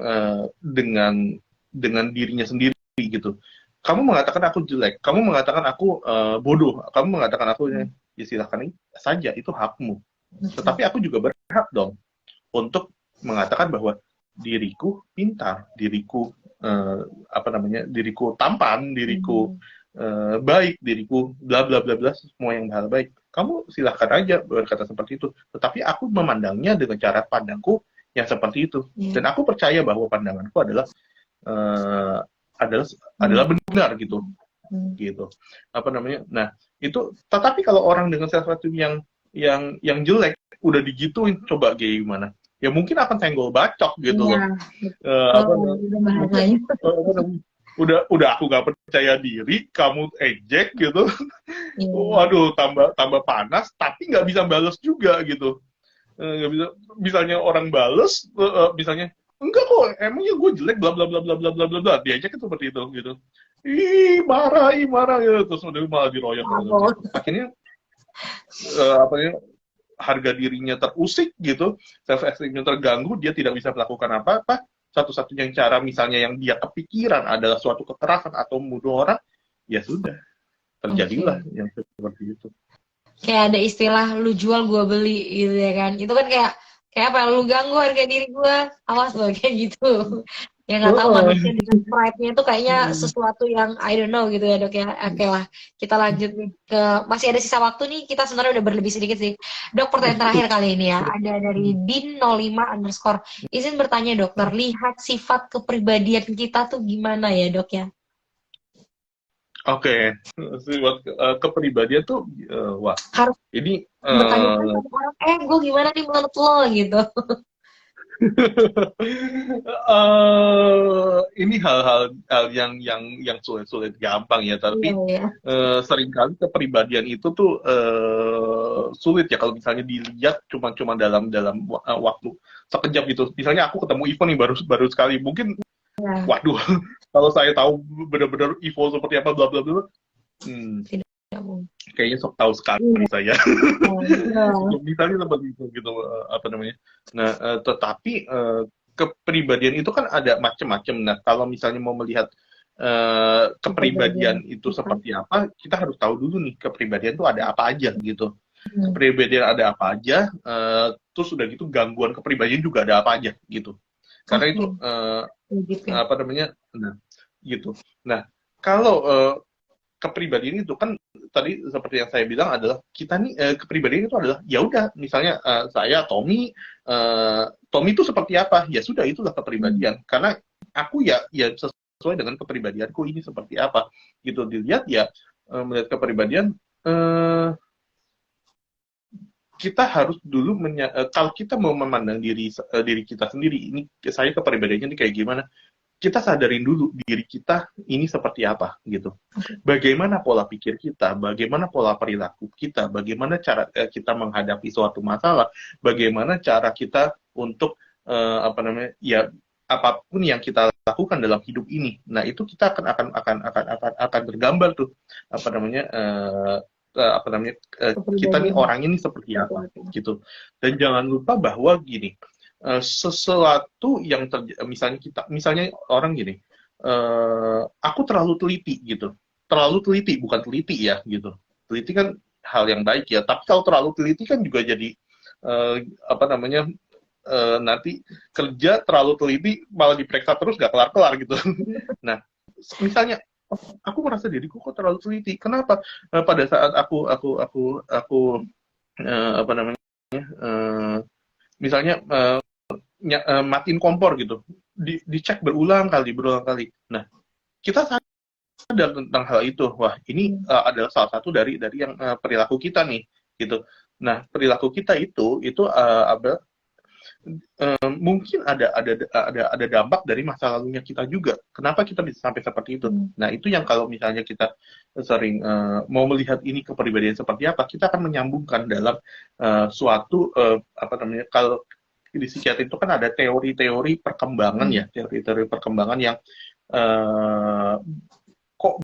B: dengan dirinya sendiri gitu. Kamu mengatakan aku jelek, kamu mengatakan aku bodoh, kamu mengatakan aku ya silakan saja, itu hakmu. Tetapi aku juga berhak dong untuk mengatakan bahwa diriku pintar, diriku apa namanya, diriku tampan, diriku baik, diriku bla bla bla bla, semua yang hal baik. Kamu silahkan aja berkata seperti itu. Tetapi aku memandangnya dengan cara pandangku yang seperti itu. Dan aku percaya bahwa pandanganku adalah uh, adalah benar gitu. Gitu. Apa namanya? Nah, itu tetapi kalau orang dengan sesuatu yang jelek udah digituin, coba gimana? Ya mungkin akan senggol bacok gitu loh. Apa mungkin, udah aku nggak percaya diri, kamu ejek gitu. Waduh, tambah panas, tapi nggak bisa balas juga gitu. Nggak bisa, misalnya orang bales, misalnya enggak kok, emangnya gue jelek, bla bla bla bla bla bla bla bla, diajak itu seperti itu gitu. Ih marah gitu, terus udah malah diroyok gitu. Akhirnya apa ya, harga dirinya terusik gitu, self esteemnya terganggu, dia tidak bisa melakukan apa-apa. Satu-satunya cara misalnya yang dia kepikiran adalah suatu kekerasan atau membunuh orang, ya sudah, terjadilah yang seperti itu.
A: Kayak ada istilah lu jual gua beli gitu ya kan, itu kan kayak apa, lu ganggu harga diri gua, awas lo, kayak gitu. Ya nggak tahu manusia dengan pride-nya itu kayaknya sesuatu yang I don't know gitu ya dok ya. Oke lah, kita lanjut nih ke, masih ada sisa waktu nih, kita sebenarnya udah berlebih sedikit sih dok. Pertanyaan terakhir kali ini ya, ada dari Din05_. Izin bertanya dokter, lihat sifat kepribadian kita tuh gimana ya dok ya?
B: Oke, sifat kepribadian tuh wah
A: Harus
B: ini
A: bertanya sama orang, gue gimana nih menurut lo gitu.
B: Ini hal-hal yang sulit-sulit gampang ya, tapi seringkali kepribadian itu tuh sulit ya kalau misalnya dilihat cuma dalam waktu sekejap gitu. Misalnya aku ketemu Ivo nih baru sekali, mungkin waduh, kalau saya tahu benar-benar Ivo seperti apa bla bla bla, kayaknya sok tahu sekali saya. Misalnya seperti itu gitu, apa namanya. Nah, tetapi kepribadian itu kan ada macam-macam. Nah, kalau misalnya mau melihat kepribadian itu seperti apa, kita harus tahu dulu nih kepribadian itu ada apa aja gitu. Kepribadian ada apa aja, terus udah gitu gangguan kepribadian juga ada apa aja gitu. Karena itu apa namanya, nah gitu. Nah, kalau kepribadian itu kan tadi seperti yang saya bilang adalah kita nih kepribadian itu adalah ya udah, misalnya saya Tommy itu seperti apa, ya sudah, itulah kepribadian. Karena aku ya sesuai dengan kepribadianku ini seperti apa gitu. Dilihat ya, melihat kepribadian, kita harus dulu kalau kita mau memandang diri kita sendiri, ini saya kepribadiannya ini kayak gimana, kita sadarin dulu diri kita ini seperti apa gitu. Bagaimana pola pikir kita, bagaimana pola perilaku kita, bagaimana cara kita menghadapi suatu masalah, bagaimana cara kita untuk apa namanya, ya apapun yang kita lakukan dalam hidup ini. Nah, itu kita akan tergambar tuh apa namanya, kita nih orang ini seperti apa gitu. Dan jangan lupa bahwa gini, sesuatu yang misalnya orang gini, aku terlalu teliti gitu, bukan teliti ya gitu. Teliti kan hal yang baik ya, tapi kalau terlalu teliti kan juga jadi apa namanya, nanti kerja terlalu teliti malah diperiksa terus gak kelar-kelar gitu. Nah, misalnya aku merasa diriku kok terlalu teliti, kenapa? Pada saat aku apa namanya, misalnya matiin kompor gitu, dicek berulang kali. Nah, kita sadar tentang hal itu. Wah, ini adalah salah satu dari yang perilaku kita nih, gitu. Nah, perilaku kita itu mungkin ada dampak dari masa lalunya kita juga. Kenapa kita bisa sampai seperti itu? Nah, itu yang kalau misalnya kita sering mau melihat ini kepribadian seperti apa, kita akan menyambungkan dalam suatu apa namanya, kalau di psikiatri itu kan ada teori-teori perkembangan ya, teori-teori perkembangan yang kok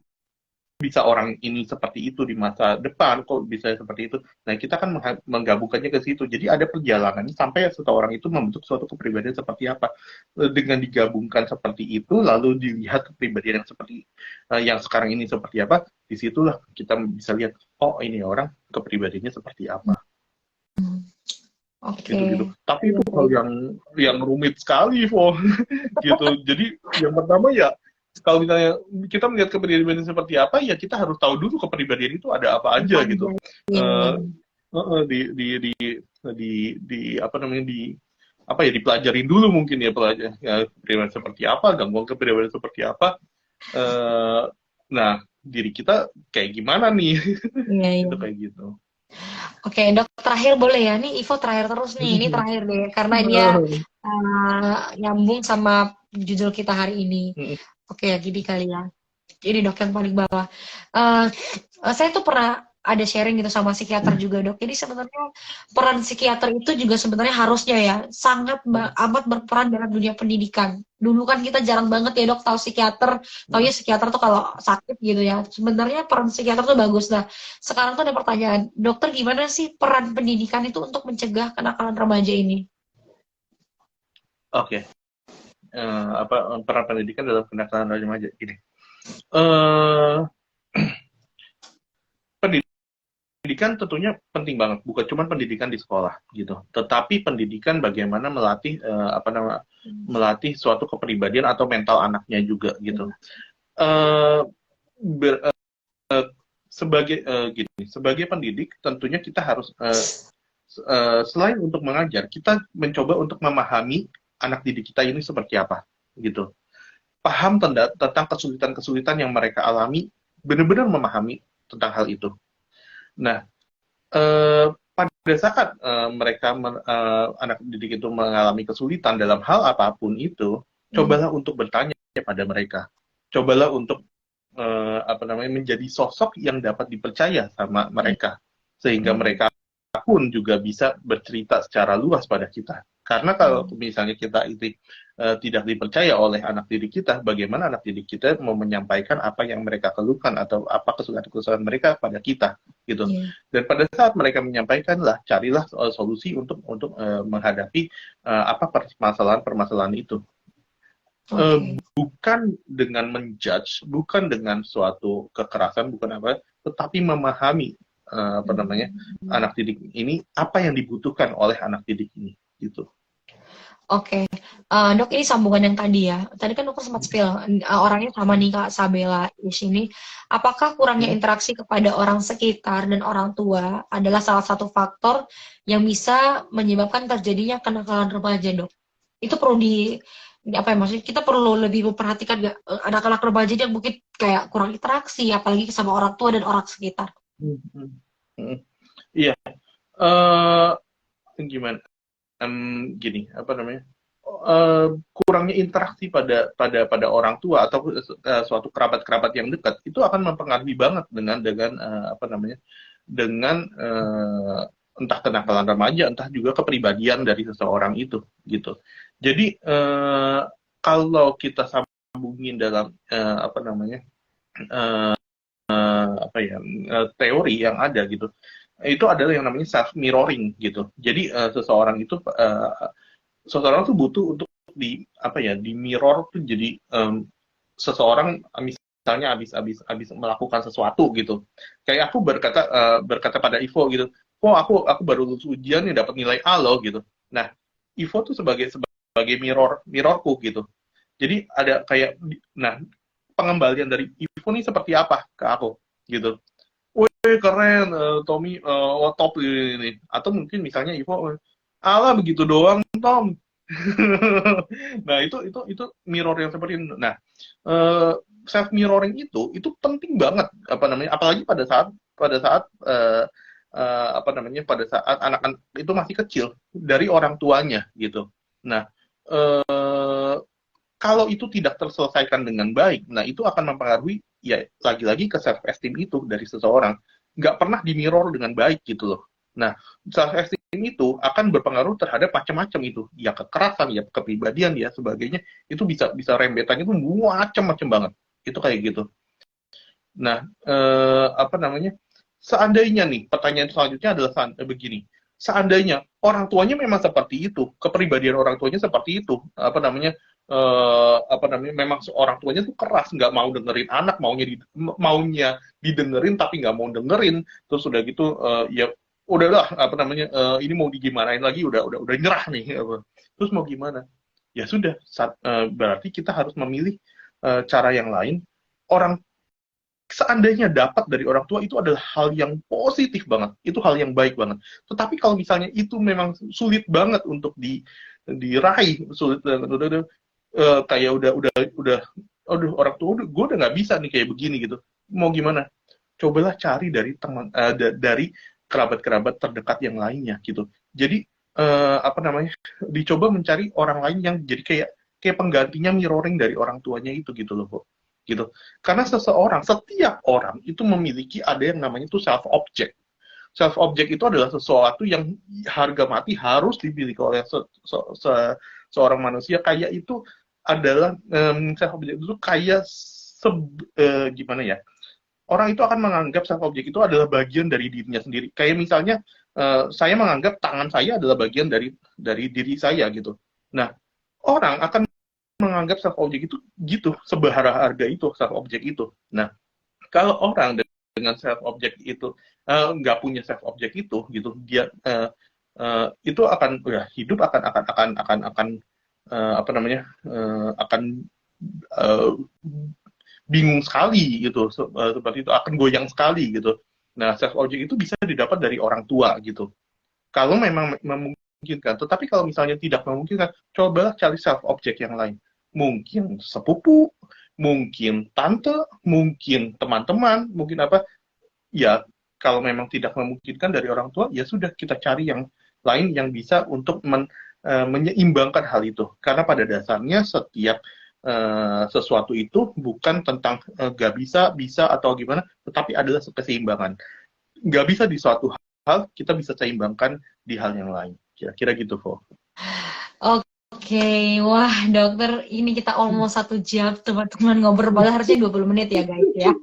B: bisa orang ini seperti itu di masa depan, kok bisa seperti itu. Nah, kita kan menggabungkannya ke situ. Jadi ada perjalanan sampai seseorang itu membentuk suatu kepribadian seperti apa. Dengan digabungkan seperti itu, lalu dilihat kepribadian yang seperti yang sekarang ini seperti apa, disitulah kita bisa lihat, oh ini orang kepribadiannya seperti apa.
A: Oke.
B: Gitu-gitu. Tapi itu hal yang rumit sekali, Vo. Gitu. Jadi yang pertama ya, kalau misalnya kita melihat kepribadian seperti apa, ya kita harus tahu dulu kepribadian itu ada apa aja gitu. Di apa namanya dipelajarin dulu mungkin ya kepribadian seperti apa, gangguan kepribadian seperti apa. Nah, diri kita kayak gimana nih? Itu kayak gitu.
A: Oke, Dok, terakhir boleh ya? Nih Ivo terakhir terus nih, ini terakhir deh, karena dia nyambung sama judul kita hari ini. Oke, gini kali ya. Ini Dok yang paling bawah. Saya tuh pernah ada sharing gitu sama psikiater juga, Dok. Jadi sebenarnya peran psikiater itu juga sebenarnya harusnya ya sangat amat berperan dalam dunia pendidikan. Dulu kan kita jarang banget ya, Dok, tahu psikiater. Taunya psikiater tuh kalau sakit gitu ya. Sebenarnya peran psikiater tuh bagus. Nah, sekarang tuh ada pertanyaan, dokter gimana sih peran pendidikan itu untuk mencegah kenakalan remaja ini?
B: Oke. Peran pendidikan dalam kenakalan remaja gini. Pendidikan tentunya penting banget, bukan cuma pendidikan di sekolah gitu, tetapi pendidikan bagaimana melatih melatih suatu kepribadian atau mental anaknya juga gitu. Sebagai pendidik tentunya kita harus selain untuk mengajar, kita mencoba untuk memahami anak didik kita ini seperti apa gitu. Paham tentang kesulitan-kesulitan yang mereka alami, benar-benar memahami tentang hal itu. Nah, pada saat anak didik itu mengalami kesulitan dalam hal apapun itu, cobalah untuk bertanya pada mereka. Cobalah untuk menjadi sosok yang dapat dipercaya sama mereka, sehingga mereka pun juga bisa bercerita secara luas pada kita. Karena kalau misalnya kita itu tidak dipercaya oleh anak didik kita, bagaimana anak didik kita mau menyampaikan apa yang mereka keluhkan atau apa kesulitan-kesulitan mereka pada kita, gitu. Dan pada saat mereka menyampaikanlah, carilah solusi untuk menghadapi apa permasalahan-permasalahan itu. Bukan dengan menjudge, bukan dengan suatu kekerasan, bukan apa, tetapi memahami anak didik ini, apa yang dibutuhkan oleh anak didik ini, gitu.
A: Oke, Dok, ini sambungan yang tadi ya. Tadi kan dokter sempat spill, orangnya sama nih Kak Sabella di sini. Apakah kurangnya interaksi kepada orang sekitar dan orang tua adalah salah satu faktor yang bisa menyebabkan terjadinya kenakalan remaja, Dok? Itu perlu apa ya, maksudnya kita perlu lebih memperhatikan gak anak-anak remaja yang mungkin kayak kurang interaksi, apalagi sama orang tua dan orang sekitar.
B: Iya, gimana? Gini, kurangnya interaksi pada orang tua atau suatu kerabat-kerabat yang dekat itu akan mempengaruhi banget dengan entah kenakalan remaja, entah juga kepribadian dari seseorang itu, gitu. Jadi kalau kita sambungin dalam teori yang ada gitu, itu adalah yang namanya self mirroring gitu. Jadi seseorang tuh butuh untuk di mirror tuh. Jadi seseorang misalnya habis melakukan sesuatu gitu. Kayak aku berkata pada Ivo gitu, aku baru lulus ujian nih dapat nilai A loh gitu. Nah, Ivo tuh sebagai mirrorku gitu. Jadi ada kayak pengembalian dari Ivo nih seperti apa ke aku gitu. Wih keren, Tommy top ini. Atau mungkin misalnya Ivo, alah begitu doang Tom. Nah itu mirror yang seperti itu. Nah self mirroring itu penting banget, apalagi pada saat anak-anak itu masih kecil dari orang tuanya gitu. Nah kalau itu tidak terselesaikan dengan baik, nah itu akan mempengaruhi ya lagi-lagi ke self esteem itu dari seseorang, nggak pernah di mirror dengan baik gitu loh. Nah self esteem itu akan berpengaruh terhadap macam-macam itu, ya kekerasan, ya kepribadian, ya sebagainya, itu bisa bisa rembetannya itu macam-macam banget, itu kayak gitu. Nah, apa namanya? Seandainya nih, pertanyaan selanjutnya adalah begini. Seandainya orang tuanya memang seperti itu, kepribadian orang tuanya seperti itu, apa namanya? Memang orang tuanya tuh keras, nggak mau dengerin anak, maunya didengerin tapi nggak mau dengerin, terus udah gitu, ya udahlah, apa namanya? Ini mau digimanain lagi, udah nyerah nih, apa. Terus mau gimana? Ya sudah, berarti kita harus memilih cara yang lain. Orang seandainya dapat dari orang tua itu adalah hal yang positif banget, itu hal yang baik banget. Tetapi kalau misalnya itu memang sulit banget untuk diraih, sulit banget, kayak udah, aduh orang tua gue udah nggak bisa nih kayak begini gitu. Mau gimana? Cobalah cari dari teman, dari kerabat-kerabat terdekat yang lainnya gitu. Jadi apa namanya? Dicoba mencari orang lain yang jadi kayak penggantinya mirroring dari orang tuanya itu gitu loh, kok gitu. Karena setiap orang itu memiliki ada yang namanya itu self object. Self object itu adalah sesuatu yang harga mati harus dimiliki oleh seorang manusia. Kayak itu adalah self object itu kayak gimana ya? Orang itu akan menganggap self object itu adalah bagian dari dirinya sendiri. Kayak misalnya saya menganggap tangan saya adalah bagian dari diri saya gitu. Nah, orang akan menganggap self object itu gitu, seberharga itu self object itu. Nah, kalau orang dengan self object itu nggak punya self object itu gitu, dia itu akan ya, hidup akan apa namanya, akan uh, bingung sekali gitu, seperti itu akan goyang sekali gitu. Nah, self object itu bisa didapat dari orang tua gitu. Kalau memang memungkinkan, tetapi kalau misalnya tidak memungkinkan, cobalah cari self object yang lain. Mungkin sepupu, mungkin tante, mungkin teman-teman, mungkin apa. Ya, kalau memang tidak memungkinkan dari orang tua, ya sudah kita cari yang lain yang bisa untuk menyeimbangkan hal itu. Karena pada dasarnya setiap sesuatu itu bukan tentang gak bisa, bisa atau gimana, tetapi adalah keseimbangan. Gak bisa di suatu hal, kita bisa seimbangkan di hal yang lain. Kira-kira gitu, Fo.
A: Oke, wah dokter, ini kita almost 1 jam teman-teman ngobrol, padahal harusnya 20 menit ya guys ya.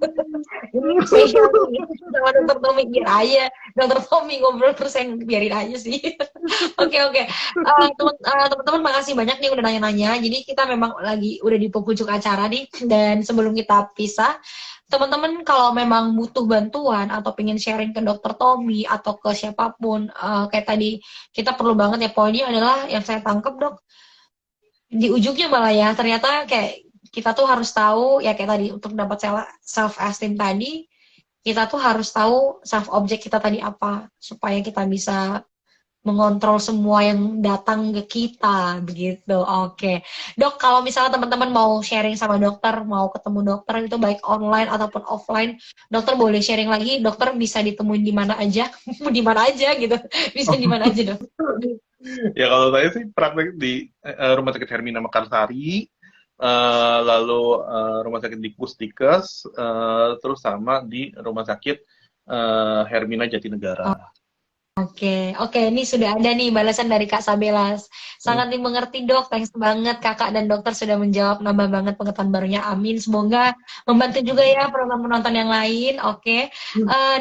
A: Ini spesial nih sama dokter Tommy, biar aja dokter Tommy ngobrol terus saya biarin aja sih. Oke. Teman-teman makasih banyak nih udah nanya-nanya. Jadi kita memang lagi udah di penghujung acara nih, dan sebelum kita pisah, teman-teman kalau memang butuh bantuan atau pengen sharing ke dokter Tommy atau ke siapapun, kayak tadi kita perlu banget ya, poinnya adalah yang saya tangkap dok, di ujungnya malah ya ternyata kayak kita tuh harus tahu ya, kayak tadi untuk dapat self esteem tadi, kita tuh harus tahu self object kita tadi apa, supaya kita bisa mengontrol semua yang datang ke kita begitu. Oke dok, kalau misalnya teman-teman mau sharing sama dokter, mau ketemu dokter itu baik online ataupun offline, dokter boleh sharing lagi, dokter bisa ditemuin di mana aja di mana aja gitu, bisa di mana aja dok?
B: Ya kalau saya sih praktek di Rumah Sakit Hermina Mekarsari, lalu Rumah Sakit di Pusdikes, terus sama di Rumah Sakit Hermina Jatinegara.
A: Oke, ini sudah ada nih balasan dari Kak Sabelas. Sangat dimengerti dok, thanks banget kakak dan dokter sudah menjawab, nambah banget pengetahuan barunya, amin. Semoga membantu juga ya penonton-penonton yang lain. Oke.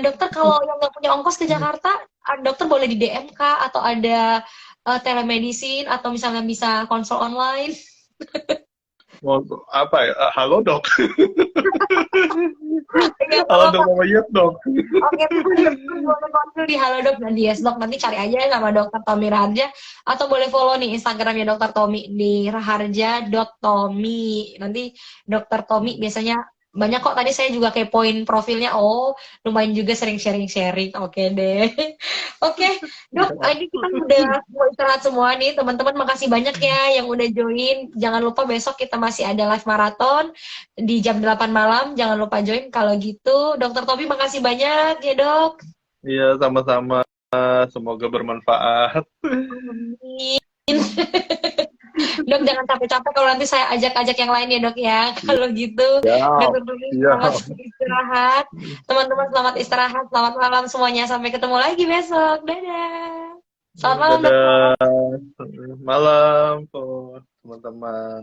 A: Dokter kalau yang nggak punya ongkos ke Jakarta, dokter boleh di DM Kak, atau ada telemedicine, atau misalnya bisa konsul online.
B: Apa ya? Halo dok. Halo dok, Mama Yes dok.
A: Oke, boleh konsul di Halo Dok dan di Yes Dok. Nanti cari aja sama Dokter Tommy Raharja, atau boleh follow nih Instagramnya Dokter Tommy di raharja.tommy. Nanti Dokter Tommy biasanya banyak kok, tadi saya juga kepoin profilnya, lumayan juga sering sharing-sharing. Oke deh. Oke, dok, ini kita udah mau istirahat semua nih, teman-teman. Makasih banyak ya yang udah join. Jangan lupa besok kita masih ada live maraton di jam 8 malam. Jangan lupa join. Kalau gitu, Dokter Tommy makasih banyak ya dok.
B: Iya, sama-sama. Semoga bermanfaat.
A: Amin. Dok, jangan capek-capek kalau nanti saya ajak-ajak yang lain ya dok ya. Kalau gitu, Dokter Tommy selamat istirahat. Teman-teman selamat istirahat, selamat malam semuanya. Sampai ketemu lagi besok. Dadah. Selamat malam, dokter.
B: Dadah. Malam, teman-teman.